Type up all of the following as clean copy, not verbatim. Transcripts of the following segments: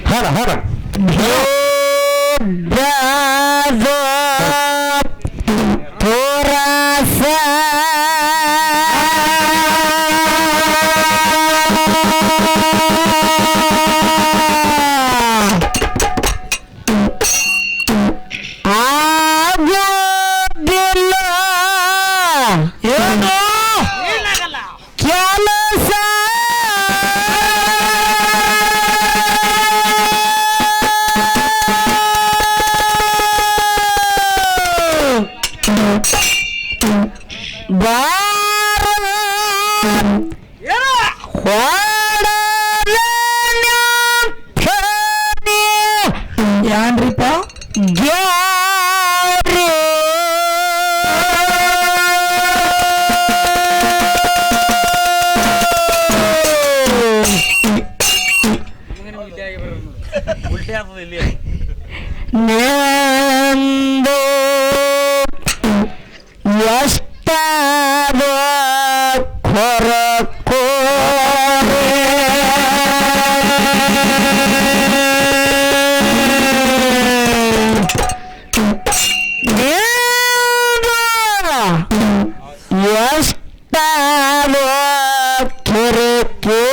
ಹಾಡ ಹಾಡ ಪುರಸ ಆಗೋದಿಲ್ಲ ಏನು ಕೆಲಸ ಬಾರ ಏನ್ರಿಪ್ಪ ಗ್ಯಾರಿ ನೆಂದು ಎಷ್ಟಾದ ಕೊರಕೋ ಎಷ್ಟಾದ ಕಿರಿಕಿರಿ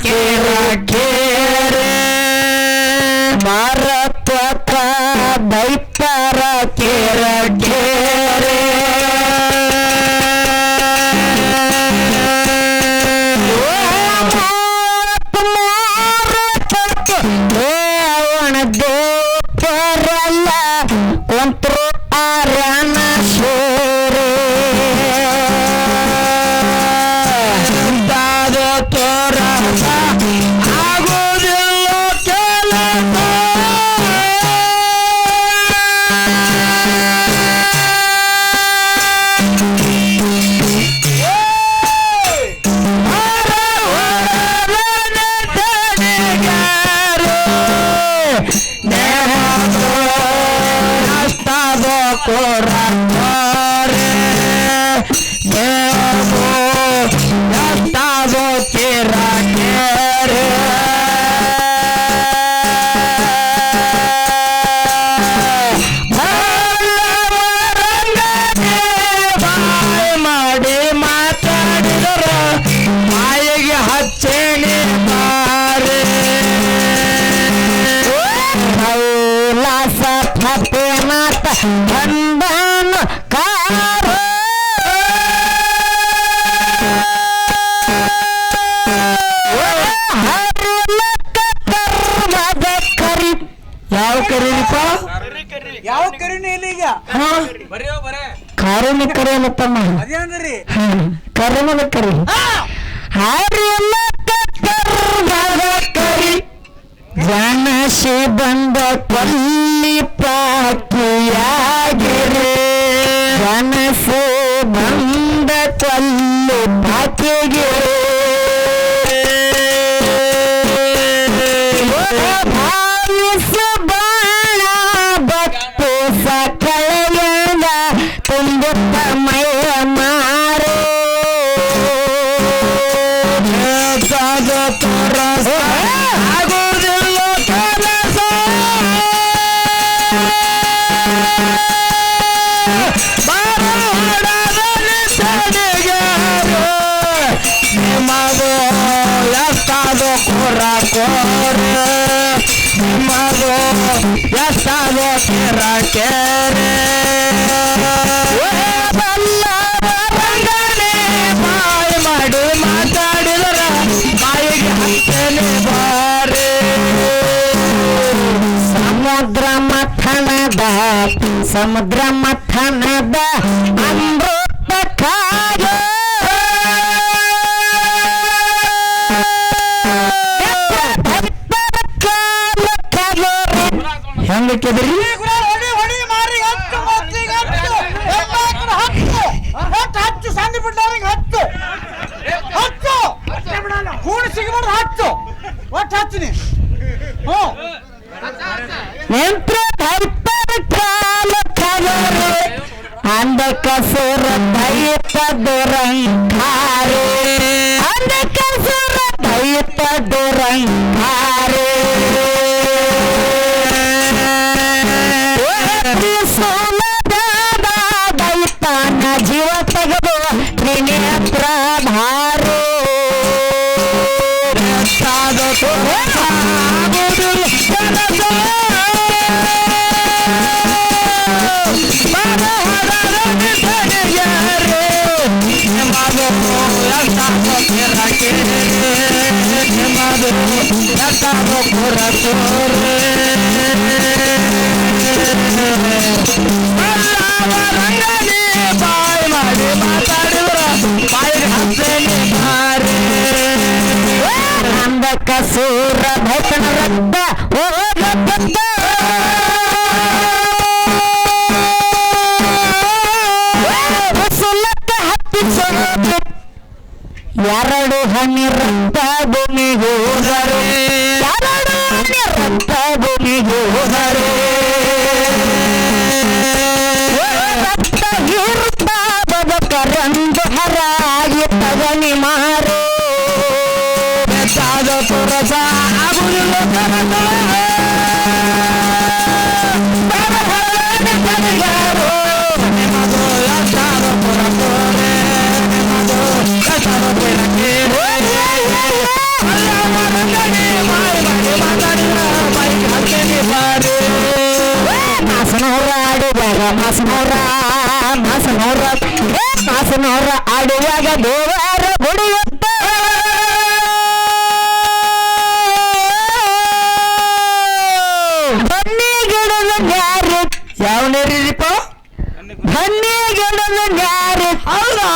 ಕೇರೆ ಭಾರತ ದೈತರ ಕೇರೆ ದೇವರಲ್ಲ ಒಂತ್ರು ಆರಣ ಶೋರೆ ತೋರ ಆಗುವುದಿಲ್ಲ ಕೆಲಸ ಮಾಡಿ ಮಾತಾಡಿದರ ಮಾಯಿಗೆ ಹಚ್ಚೇನೆ ಬಾರೆ ಕೈಲಾಸ ಫತೇನಾಥ ಬಂದನ ಕಾರ ಯಾವ ಕರೀರಿಪ್ಪ ಯಾವ ಕರಿನೇ ಇಲ್ಲ ಈಗ ಕಾರಣ ಕರೆಯಲ್ಲ ತಮ್ಮ ಅದೇನ್ರಿ ಕರೆಮದ ಕರಿ ಹಾರಿಯಲ್ಲ ಕರಿ ಗಣಸಿ ಬಂದ ಕೊಲ್ಲಿ ಪಾಕಿಯಾಗಿರೆ ಗಣಸಿ ಬಂದ ಕೊಲ್ಲಿ ಪಾಕಿಗೆ ಭಾವಿಸ ಬಾಣ ಬತ್ತು ಸಕಳೆಯನ ತುಂಬುತ್ತ ಮೈಯ ಮಾರೆ ಆಗುವುದಿಲ್ಲ ಕೆಲಸ ನಿಮಗೋ ಎಷ್ಟಾದೋ ಕೊರ ಕೋರೆ ನಿಮಗೋ ಎಷ್ಟಾದೋ ಕೆರ ಕೆರೆ ರಂಗನೆ ಬಾಯಿ ಮಾಡಿ ಮಾತಾಡಿದರ ಬಾಯಿಗೆ ಹತ್ತನೆ ಬಾರೆ ಸಮುದ್ರ ಮಥನದ ಅಮೃತ ಕಾಯ ಹೆಂಗ ಕೆದ್ರಿ ಹಚ್ಚು ಸಂದಿ ಬಿಟ್ಟವ್ರಿಗೆ ಹಚ್ಚು ಹಚ್ಚು ಕೂಡಿ ಸಿಗಬಾರ್ದು ಹಚ್ಚು ಒಟ್ಟು ಹಚ್ಚಿನಿ ಯಂತ್ರ ಭಕ್ತರ ಕಾಲ ಕಲರೆ ಅಂದ ಕಸೂರ ದೈತ ದುರಂಕಾರೆ ಅಂದ ಕಸೂರ ದೈತ ದುರಂಕಾರೆ ಸೋಲದಾದ ದೈತನ ಜೀವ ತೆಗೆದು ತ್ರಿನೇತ್ರ ಭಾರೆ ಬಾಯಿ ಮಾಡಿ ಮಾತಾಡಿದ್ರ ಬಾಯಿಗೆ ಹತ್ತೇನೆ ಬಾರೆ ಅಂದ ಕಸೂರ ಭೈತನ ರಕ್ತ ಹೋಗತ್ತ ಸುಲಕ್ಕ ಹತ್ತಿ ಎರಡು ಹನಿ ರಕ್ತ ಭೂಮಿಗೆ ಹೋದರೆ ಎರಡು ಹನಿ ರಕ್ತ ಭೂಮಿಗೆ ಹೋದರೆ ರಕ್ತ ಹೀರ್ತ ಬದುಕರಂದು ಹರಾಗಿ ತಗನಿ ಮಾರೆ ಬೆಟ್ಟಾದ ಪುರಸ ಆಗುವುದಿಲ್ಲ ಕನಸ ಅಪ್ಪನವರ ಆಡುವಾಗ ದೇವರ ಗುಡಿಯುತ್ತ ಬನ್ನಿ ಗಿಡದ ನ್ಯಾರಿ ಯಾವ ನೀರಿಪ್ಪ ಬನ್ನಿ ಗಿಡದ ನ್ಯಾರಿ ಹೌದಾ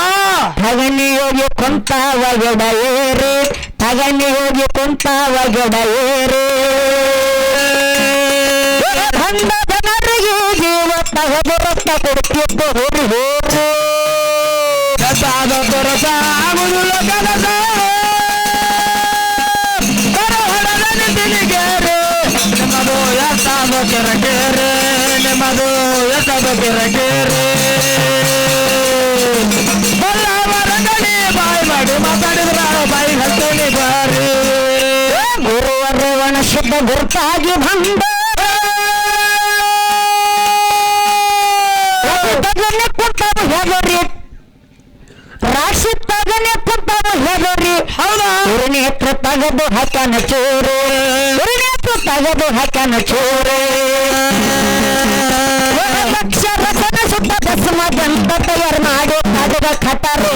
ತಗನಿ ಹೋಗಿ ಕುಂತಾವ ಗಿಡ ಏರಿ ತಗನಿ ಹೋಗಿ ಕುಂತಾವ ಗಿಡ ಏರಿ ಗಂಡ ಜನರಿಗೆ ಜೀವ ತಗದು ರಕ್ತ ಕೊಡ್ತಿದ್ದು ಹೋರಿ ಹೋರಿ ಕಸಾದ ತೊರಸ ಆಗುವುದಿಲ್ಲ ಕೆಲಸ ಹೊಡೆದನೆ ತಿರುಗೇರಿ ನಿಮ್ಮದು ಎಷ್ಟಾದ ಕೆರಗೇರಿ ನಿಮ್ಮದು ಎಷ್ಟಾದ ಕೆರಗೇರಿ ಬಲ್ಲವರಗಡಿ ಬಾಯಿ ಮಾಡಿ ಮಾತಾಡಿದ್ರ ಬಾಯಿ ಹತ್ತನಿ ಬಾರಿ ಗುರುವರೆ ಒಣ ಶುದ್ಧ ಗುರುತಾಗಿ ಬಂದ ತಗನೆ ಕುಂತಾವ ಹೆದರಿ ರಾಶಿ ತಗನೆ ಕುಂತಾವ ಹೆದರಿ ಹೌದಾ ಉರುನೇತ್ರ ತಗದು ಹಾಕ್ಯಾನ ಚೂರು ಉರುನೇತ್ರ ತಗದು ಹಾಕ್ಯಾನ ಚೂರು ಲಕ್ಷ ರಸನ ಸುತ್ತ ದಸಮ ಜಂತ ತಯಾರು ಮಾಡಿ ತಗದ ಖಟರು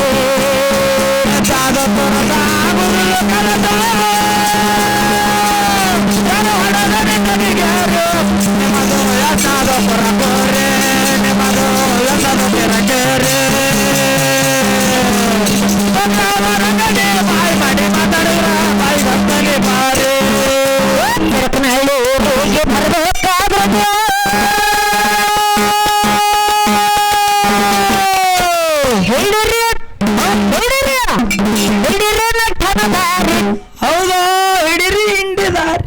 ಬಾಯಿ ಮಾಡಿ ಮಾತಾಡಿದ್ರ ಬಾಯಿ ಹತ್ತನೆ ಬಾರಿ ಹಳ್ಳಿ ಊರಿಗೆ ಬರಬೇಕಾದ್ರೆ ಹೇಳಿರಿ ಹೌದಾ ಹಿಡಿರಿ ಹಿಂಡಿದಾರಿ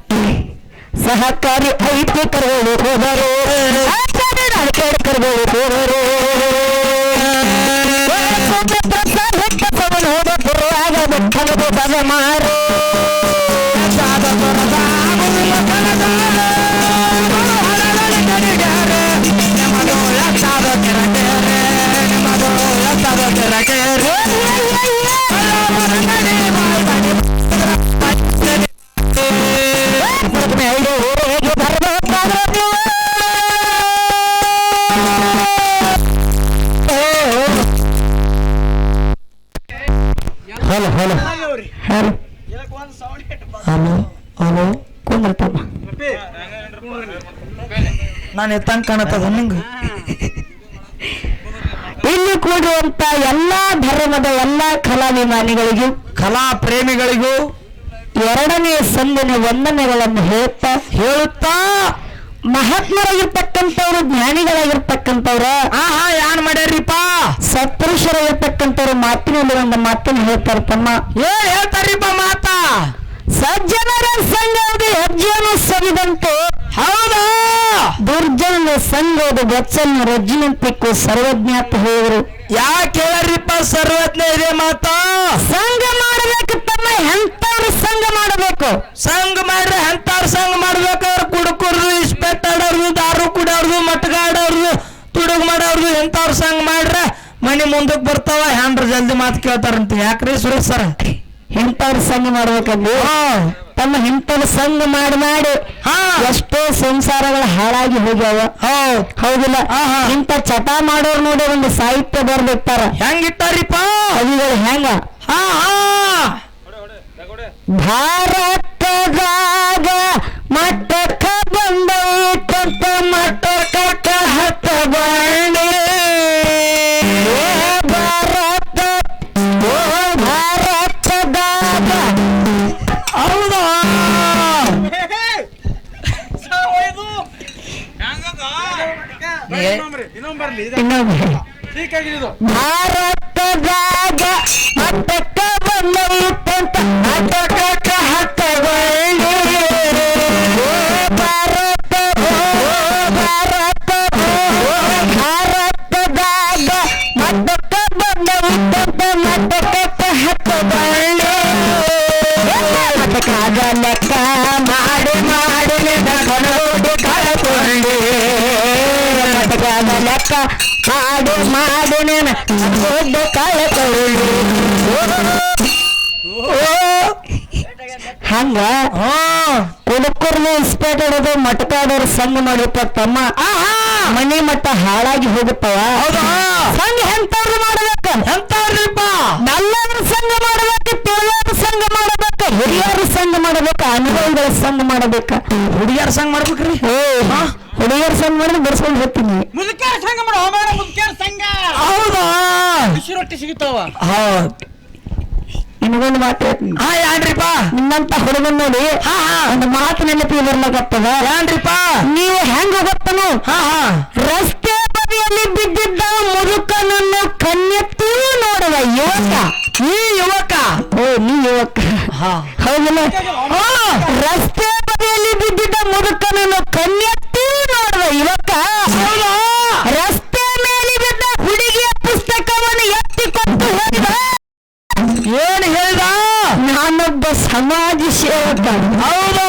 ಸಹಕಾರಿ ಐತಿ ಕರ್ಗಳು ಹೋದರು ಕರ್ಗಳು ಹೋದರು ಹೋದ ಬರುವಾಗ ಬೆಕ್ಕನದು ಬದ ಮಾರು ಊರಿಗೆ ಬರಬೇಕಾದ್ರೆ hello hello hello hello hello ಕುಂದ್ರತಮ್ಮ ನಾನು ಎತ್ತಂಗ್ ಕಾಣತ್ತದ ನಿಂಗ ಇಲ್ಲಿ ಕೂಡುವಂತ ಎಲ್ಲಾ ಧರ್ಮದ ಎಲ್ಲಾ ಕಲಾಭಿಮಾನಿಗಳಿಗೂ ಕಲಾ ಪ್ರೇಮಿಗಳಿಗೂ ಎರಡನೇ ಸಂದಿನ ವಂದನೆಗಳನ್ನು ಹೇಳುತ್ತಾ ಮಹಾತ್ಮರಾಗಿರ್ತಕ್ಕಂಥವ್ರು ಜ್ಞಾನಿಗಳಾಗಿರ್ತಕ್ಕಂಥವ್ರು ಯಾನ್ ಮಾಡ್ಯಾರಿಪ್ಪ ಸತ್ಪುರುಷರಾಗಿರ್ತಕ್ಕಂಥವ್ರು ಮಾತಿನಲ್ಲಿ ಒಂದು ಮಾತನ್ನು ಹೇಳ್ತಾರೆ ತಮ್ಮ ಹೇಳ್ತಾರಿಪ್ಪ ಮಾತಾ ಸಜ್ಜನರ ಸಂಘದ ಹೆಜ್ಜೆಯನ್ನು ಸವಿದಂತೆ ಹೌದಾ ದುರ್ಜನರ ಸಂಘದ ಬೆಚ್ಚನ್ನು ರಜ್ಜಿನಂತಿಕ್ಕು ಸರ್ವಜ್ಞಾತ ಹೇಳಿದರು ಯಾಕೆ ಹೇಳ್ರಿಪ್ಪ ಸರ್ವಜ್ಞ ಇದೆ ಮಾತಾ ಸಂಘ ಮಾಡಬೇಕು ತಮ್ಮ ಎಂತವ್ರು ಸಂಘ ಮಾಡಬೇಕು ಸಂಘ ಮಾಡ್ರೆ ಎಂತವ್ರು ಸಂಘ ಮಾಡ್ಬೇಕಾದ್ರೆ ಕುಡುಕರ್ದು ಇಸ್ಪೆಟ್ ಆಡೋರ್ದು ದಾರು ಕುಡೋರ್ದು ಮಟ್ಗಾಡೋರ್ದು ತುಡುಗ್ ಮಾಡೋರ್ದು ಎಂತವ್ರು ಸಂಘ ಮಾಡ್ರೆ ಮನಿ ಮುಂದಕ್ಕೆ ಬರ್ತಾವ ಹ್ಯಾಂಡ್ರ ಜಲ್ದಿ ಮಾತು ಕೇಳ್ತಾರಂತ ಯಾಕ್ರಿ ಸುರೇಶ್ ಸರ್ ಎಂತವ್ರು ಸಂಘ ಮಾಡ್ಬೇಕಂದ್ರೆ ತಮ್ಮ ಇಂಥವ್ರು ಸಂಘ ಮಾಡಿ ಎಷ್ಟೋ ಸಂಸಾರಗಳು ಹಾಳಾಗಿ ಹೋಗ್ಯಾವ ಹೌದಿಲ್ಲ ಇಂಥ ಚಟ ಮಾಡೋರು ನೋಡಿ ಒಂದು ಸಾಹಿತ್ಯ ಬರ್ದಿರ್ತಾರ ಹೆಂಗಿಟ್ಟಾರಿಪ್ಪ ಕವಿಗಳು ಹೆಂಗ ಭಾರತದಾಗ ಮಟ್ಟಕ್ಕ ಬಂದೈತಂತ ಮಟ್ಟಕ್ಕ ಹತ್ತ ಬಣ್ಣೆ ಭಾರತದಾಗ ಹೌದಾ ಭಾರತದಾಗ ಮಟ್ಟಕ್ಕ ಬಂದೈತಂತ ಮಟ್ಟಕ್ಕ ಹತ್ತ ಬಣ್ಣೆ ಭಾರತದಾಗ ಮಟ್ಟಕ್ಕ ಬಂದೈತಂತ ಮಟ್ಟಕ್ಕ ಹತ್ತ ಬಣ್ಣೆ ಮಟ್ಟಕ್ಕಾಗ ಲೆಕ್ಕ ಮಾಡಿ ನೋಡಿ ಕಳ್ಕೊಂಡೆ ಮಟ್ಟಕ್ಕಾಗ ಲೆಕ್ಕ ಮಾಡಿ ದುಡ್ಡು ಕಳ್ಕೊಂಡೆ ಹಂಗ ಕುಡುಕರ್ನು ಇಸ್ಪೇಟ್ ಹಿಡಿದು ಮಟಕಾದವ್ರು ಸಂಘ ಮಾಡಿರ್ತಾರ ತಮ್ಮ ಮನಿ ಮಟ್ಟ ಹಾಳಾಗಿ ಹೋಗುತ್ತವ ಸಂಘ ಎಂತವ್ರು ಮಾಡ್ಬೇಕ ಎಂತವ್ರಿಪ್ಪ ನಲ್ಲರ ಸಂಘ ಮಾಡಬೇಕು, ತಿಳಿಯರ ಸಂಘ ಮಾಡಬೇಕು, ಹಿರಿಯರ ಸಂಘ ಮಾಡಬೇಕು, ಅನುಭವಿಗಳ ಸಂಘ ಮಾಡಬೇಕು. ಹುಡುಗಿಯರ ಸಂಘ ಮಾಡ್ಬೇಕ್ರಿ? ಹುಡುಗಿಯರ ಸಂಘ ಮಾಡಿದ್ರೆ ಬರ್ಸ್ಕೊಂಡು ಹೋಗ್ತೀನಿ. ಮುದುಕೇರ ಸಂಘ ಮಾಡು, ಹೋಮಾರ ಮುದುಕೇರ ಸಂಘ. ಹೌದಾ? ಬಿಸಿ ರೊಟ್ಟಿ ಸಿಗುತ್ತಾವ. ಹೌದು. ನಿಮಗೊಂದು ಮಾತು ಹೇಳ್ತೀನಿ. ಯಾನ್ರಿಪ್ಪ? ನಿಮ್ಮಂತ ಹುಡುಗನ್ ನೋಡಿ ಒಂದು ಮಾತು ನೆನಪಿಗೆ ಬರ್ಲಾಗತ್ತದ. ಯಾನ್ರಿಪ್ಪ? ನೀವು ಹೆಂಗ ಗೊತ್ತನು? ರಸ್ತೆ ಬದಿಯಲ್ಲಿ ಬಿದ್ದಿದ್ದ ಮುದುಕನನ್ನು ಕಣ್ಣೆತ್ತೂ ನೋಡುವ ಯುವಕ. ಈ ಯುವಕ? ಓ, ನೀ ಯುವಕ. ಹೌದಿಲ್ಲ? ರಸ್ತೆ ಬದಿಯಲ್ಲಿ ಬಿದ್ದಿದ್ದ ಮುದುಕನನ್ನು ಕಣ್ಣೆತ್ತೂ ನೋಡುವ ಯುವಕ ರಸ್ತೆ ಮೇಲೆ ಬಿದ್ದ ಹುಡುಗಿಯ ಪುಸ್ತಕವನ್ನು ಎತ್ತಿಕೊಟ್ಟು ಹೇಳಿದ. ಏನ್ ಹೇಳ್ದ? ನಾನೊಬ್ಬ ಸಮಾಜ ಸೇವಕ. ಹೌದು.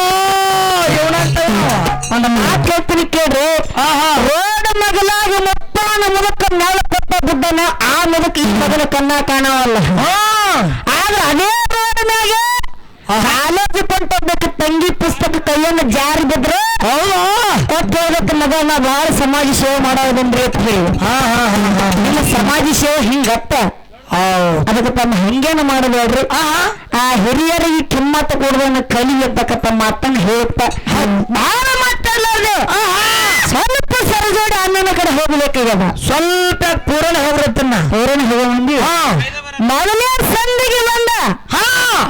ಒಂದು ಮಾತು ಹೇಳ್ತೀನಿ ಕೇಳ್ರಿ. ರೋಡ್ ಮಗಲಾಗಿ ಮುಪ್ಪಾನ ಮುದುಕ ನೆಲ ಕೊಟ್ಟ ಬಿದ್ದನ, ಆ ಮುದುಕ ಈ ಮಗನ ಕಣ್ಣ ಕಾಣವಲ್ಲ. ಆದ್ರೆ ಅದೇ ರೋಡ್ನಾಗ ಕಾಲೇಜ್ ಕೊಂಡೋಗ್ಬೇಕು ತಂಗಿ ಪುಸ್ತಕ ಕೈಯನ್ನು ಜಾರಿ ಬಿದ್ರೆ ಕೊಟ್ಟು ಹೋಗ್ಬೇಕು ಮಗ, ನಾ ಬಹಳ ಸಮಾಜ ಸೇವೆ ಮಾಡೋದಂದ್ರೆ ನಿಮ್ಮ ಸಮಾಜ ಸೇವೆ ಹಿಂಗತ್ತ. ಅದಕ್ಕೆ ತಮ್ಮ ಹಂಗೇನ ಮಾಡಬೇಡ್ರಿ. ಆ ಹಿರಿಯರಿಗೆ ಕಿಮ್ಮತ್ತ ಕೊಡುದನ್ನು ಕಲಿ ಇರ್ತಕ್ಕಂಥ ಮಾತನ್ನ ಹೇಳುತ್ತ ಬಹಳ ಮಾತಾಡಲಾರ್ದು ಸ್ವಲ್ಪ ಸರಜೋಡಿ ಅಣ್ಣನ ಕಡೆ ಹೋಗ್ಬೇಕಾಗ್ಯದ. ಸ್ವಲ್ಪ ಪೂರಣ ಹೋಗ್ರತ್ತನ್ನ ಪೂರಣ ಹೋಗ ಮಂದಿ ಮೊದಲೇ ಸಂದಿಗೆ ಬಂದ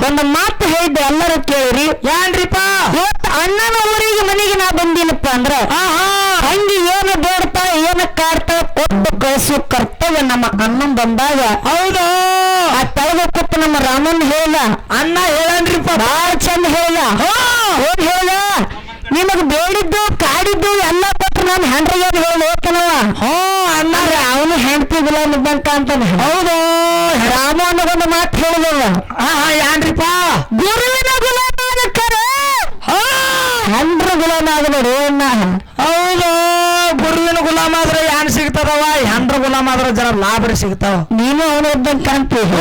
ಒಂದು ಮಾತು ಹೇಳಿದ್ದೆ, ಎಲ್ಲರೂ ಕೇಳ್ರಿ. ಯಾನ್ರಿಪ್ಪ? ಇವತ್ತು ಅಣ್ಣನ ಊರಿಗೆ ಮನೆಗೆ ನಾ ಬಂದಿನಪ್ಪ ಅಂದ್ರ ಹಂಗಿ ಏನು ಬೇಡ್ತಾ ಏನು ಕಾಡ್ತಾ ಕೊಟ್ಟು ಕಳಿಸು ಕರ್ತವ್ಯ ನಮ್ಮ ಅಣ್ಣನ್ ಬಂದಾಗ. ಹೌದು. ಆ ತಳಗ ಕೂತು ನಮ್ಮ ರಾಮನ್ ಹೇಳ ಅಣ್ಣ ಹೇಳನ್ರಿಪ್ಪ, ಬಾಳ ಚಂದ ಹೇಳ. ಏನ್ ಹೇಳ? ನಿಮಗ್ ಬೇಡಿದ್ದು ಕಾಡಿದ್ದು ಎಲ್ಲ ಕೊಟ್ಟು ನಾನು ಹೆಂಡ್ರಿಗೆ ಹೇಳ್ಬೇಕನವ. ಅಣ್ಣ ಅವನು ಹೆಂಡ್ತಿದಿಲ್ಲ ನಿಬ್ಬಂತ ಅಂತಾನೆ. ಹೌದು. ರಾಮ ಅನ್ನೋದೊಂದು ಮಾತು ಹೇಳಿದವ. ಯಾನ್ರಿಪ್ಪ? ಗುರುವಿನ ಗುಲಾಮಾದ ಕರೆ ಹೆಂಡ್ರ ಗುಲಾಮ ಆಗಬೇಡಿ ಅಣ್ಣ. ಹೌದು. ಗುರುವಿನ ಗುಲಾಮ ಆದ್ರೆ ಏನ್ ಸಿಗ್ತದವ? ಹೆಂಡ್ರ ಗುಲಾಮ ಆದ್ರೆ ಜನ ಲಾಭ ಸಿಗ್ತಾವ. ನೀನು ಅವನು ಇದ್ದಂಗೆ ಕಾಣ್ತೀವಿ.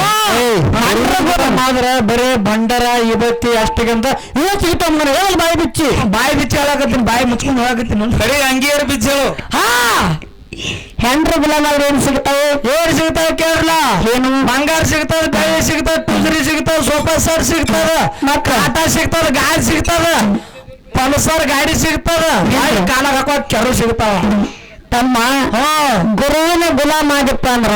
ಹೆಂಡ್ರ ಗುಲಾಮ ಆದ್ರೆ ಬರೀ ಬಂಡರ ಇವತ್ತಿ ಅಷ್ಟಿಗಂತ ಇವತ್ತು ಸಿಗ್ತಾವ. ಮನೆ ಹೇಳಿ ಬಾಯಿ ಬಿಚ್ಚಿ ಹೇಳಕತ್ತೀನಿ, ಬಾಯಿ ಮುಚ್ಕೊಂಡು ಹೋಗಕತ್ತೀನಿ. ಬರೀ ಅಂಗಿಯರು ಬಿಚ್ಚಳು. ಹೆಂಡ್ರ ಗುಲಾಮ ಆದ್ರೆ ಏನ್ ಸಿಗ್ತಾವೆ? ಏನ್ ಸಿಗ್ತಾವ ಕೇಳಲ್ಲ? ಏನು? ಬಂಗಾರ ಸಿಗ್ತದ, ಬೆಳ್ಳಿ ಸಿಗ್ತದ, ಕುದುರೆ ಸಿಗ್ತಾವ, ಸೋಫಾ ಸೆಟ್ ಸಿಗ್ತದ, ಆಟ ಸಿಗ್ತದ, ಗಾಡಿ ಸಿಗ್ತದ, ಪಲ್ಸರ್ ಗಾಡಿ ಸಿಗ್ತದ, ಕಾಲ ಹಾಕೋ ಕೆರು ಸಿಗ್ತಾವ. ತಮ್ಮ ಗುರುವಿನ ಗುಲಾಮ ಆಗಪ್ಪ ಅಂದ್ರ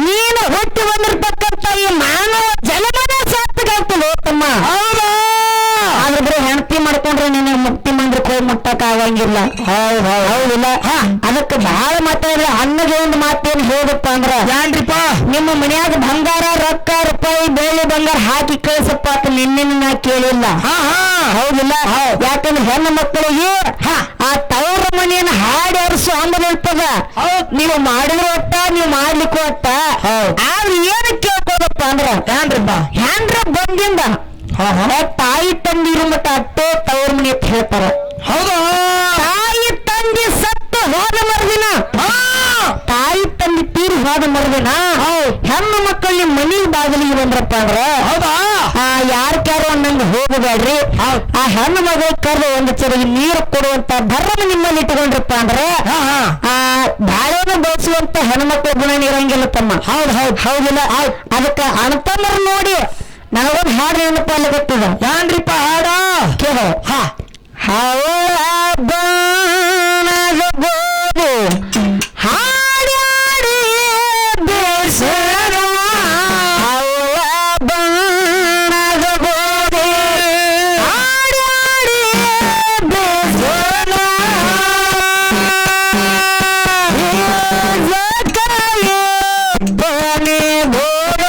ನೀನು ಹುಟ್ಟಿ ಬಂದಿರ್ತಕ್ಕಂಥ ಈ ಮಾನವ ಜನ್ಮದ ಸಾರ್ಥಕಾಗ್ತದೆ ತಮ್ಮ. ಆದ್ರೆ ಬರೀ ಹೆಂಡತಿ ಮಾಡ್ಕೊಂಡ್ರೆ ನೀನು ಮುಕ್ತಿ ಮಂದಿರಕ್ಕೆ ಹೋಗಿ ಮುಟ್ಟಕ್ ಆಗಂಗಿಲ್ಲ. ಹೌದಿಲ್ಲ? ಅದಕ್ಕೆ ಬಹಳ ಮಾತಾಡಿದ್ರೆ ಅಣ್ಣಗೆ ಒಂದು ಮಾತೇನು ಹೇಳಪ್ಪ ಅಂದ್ರ ಯಾನ್ರಿಪ್ಪ? ನಿಮ್ಮ ಮನ್ಯಾಗ ಬಂಗಾರ ರೊಕ್ಕ ರೂಪಾಯಿ ಬೆಳ್ಳಿ ಬಂಗಾರ ಹಾಕಿ ಕಳಿಸಪ್ಪ ಅಂತ ನಿನ್ನೆ ನಾ ಕೇಳಿಲ್ಲ. ಹೌದಿಲ್ಲ? ಯಾಕಂದ್ರೆ ಹೆಣ್ಣು ಮಕ್ಕಳಿಗೆ ಆ ತವರ ಮನೆಯನ್ನು ಹಾಡಿ ಹರಿಸು ಅಂಬಲ್ ಇರ್ತದ. ನೀವು ಮಾಡಿದ್ರು ಒಟ್ಟ, ನೀವು ಮಾಡ್ಲಿಕ್ಕೂ ಒಟ್ಟ. ಆದ್ರೆ ಏನು ಕೇಳ್ಕೋದಪ್ಪ ಅಂದ್ರ ಏನ್ರಿಪ್ಪ? ಹೆಂಡ್ರ ಬಂದಿಂದ ತಾಯಿ ತಂದಿ ಇರು ಮಟ್ಟ ಅಟ್ಟೆ ತವರ ಮನೆ ಅಂತ ಹೇಳ್ತಾರ. ಹೌದು. ತಾಯಿ ತಂದಿ ಸತ್ತು ಹೋದ ಮರುದಿನ, ತಾಯಿ ತಂದಿ ತೀರಿ ಹೋದ ಮರುದಿನ ಹೆಣ್ಣು ಮಕ್ಕಳಿಗೆ ಮನಿ ಬಾಗಿಲಿಗೆ ಬಂದ್ರಪ್ಪ ಅಂದ್ರ ಯಾರ್ಯಾರು ಅನ್ನಂಗ ಹೋಗಬೇಡ್ರಿ. ಆ ಹೆಣ್ಣು ಮಗಳ ಕರೆದು ಒಂದು ಚೆರಿಗೆ ನೀರು ಕೊಡುವಂತ ಧರ್ಮ ನಿಮ್ಮಲ್ಲಿ ಇಟ್ಕೊಂಡ್ರಪ್ಪ ಅಂದ್ರೆ ಬಾಳೆನ ಬಳಸುವಂತ ಹೆಣ್ಮಕ್ಳ ಗುಣ ಇರಂಗಿಲ್ಲ ತಮ್ಮ. ಹೌದಿಲ್ಲ? ಅದಕ್ಕ ಅಣ್ತಮ್ಮರು ನೋಡಿ ನನಗೊಂದು ಹಾಡು ಏನಪ್ಪ ಅಲ್ಲಿ ಗೊತ್ತದ. ಯಾನ್ರಿಪ್ಪ ಹಾಡ ಕೇಳ? ಹಾಡ್ಯಾಡಿ ಬೇಸರ ಬಣ್ಣದ ಗೋಡೆ, ಹಾಡ್ಯಾಡಿ ಬೇಸರ ಬನೆ ಗೋಡ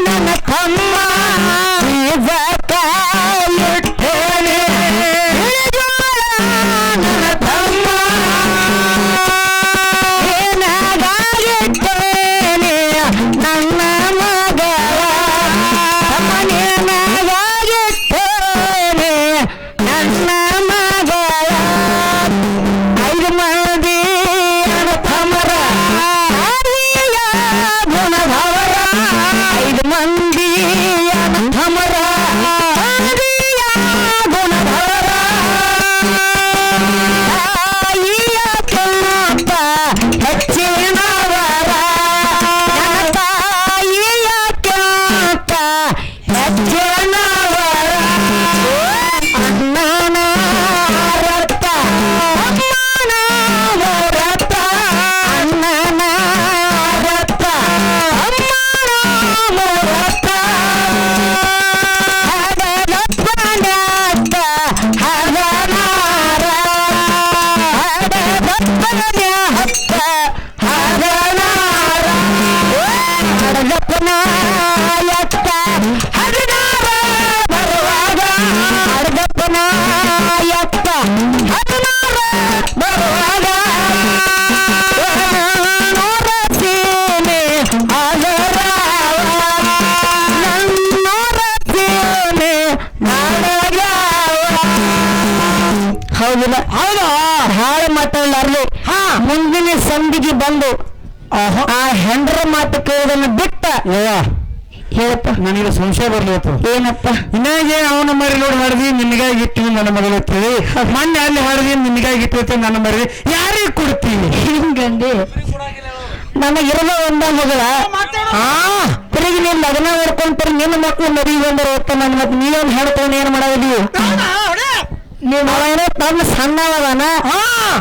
ನನ್ನ ತಮ್ಮ ನನ್ನ ತಮ್ಮ ಏನಾಗಿದ್ದೇನೆ ನನ್ನ ಮಗಳ ಮನೆಯನಾಗ ಮಾತಾಡಲಾರ್ಲಿ ಹಾ. ಮುಂದಿನ ಸಂಧಿಗೆ ಬಂದು ಆ ಹೆಂಡ್ರ ಮಾತು ಕೇಳೋದನ್ನ ಬಿಟ್ಟ ಹೇಳಪ್ಪ. ನನಗೆ ಸಂಶಯ ಬರ್ಲಿತ್ತು. ಏನಪ್ಪ? ಇನ್ನಾಗೆ ಅವನ ಮರಿ ನೋಡಿ ಹಾಡ್ದಿ ನಿನಗಾಗಿ ಇಟ್ಟು ನನ್ನ ಮಗಳು ಇರ್ತದೆ, ಮೊನ್ನೆ ಅಲ್ಲಿ ಹಾಡ್ದಿ ನಿನಗಾಗಿ ಇಟ್ಟು ನನ್ನ ಮರಿ ಯಾರಿಗೆ ಕೊಡ್ತೀವಿ? ಹಿಂಗಂದಿ ನನಗಿರದ ಒಂದ ಮಗಳ ತಿರುಗಿ ನೀನ್ ಲಗ್ನ ಮಾಡ್ಕೊಂತಾರೆ ನಿನ್ನ ಮಕ್ಳು ಮದುವೆ ಬಂದ್ರೆ ಹೊತ್ತ ನನ್ನ ಮತ್ತೆ ನೀವೊಂದು ಹೇಳ್ತಾನೆ ಏನ್ ಮಾಡೋದಿಲ್ಲ. ನೀವ್ ಏನೋ ತಮ್ಮ ಸಣ್ಣವದಾನ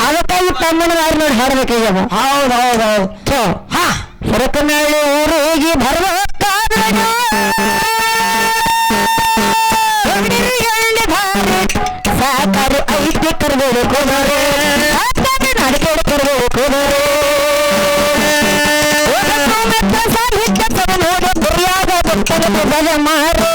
ಅದಕ್ಕಾಗಿ ತಮ್ಮನ ಯಾರು ನೋಡಿ ಹಾಡ್ಬೇಕಾಗ್ಯದ. ಹೌದು ಹೌದು ಹೌದು. ಹೊರಕನಹಳ್ಳಿ ಊರಿಗೆ ಬರ್ಬೇಕಾದ್ರೆ ಸಾಕಾರು ಐತಿ ಕರ್ಬೋದು ಕೋದರೆ ನಡಿಕೆ ಕರ್ಬೋದು ಕೋದರೆ ಸಾಹಿತ್ಯ ನೋಡ ಗುರಿಯಾದ ಭಕ್ತನ ಮಾರೋ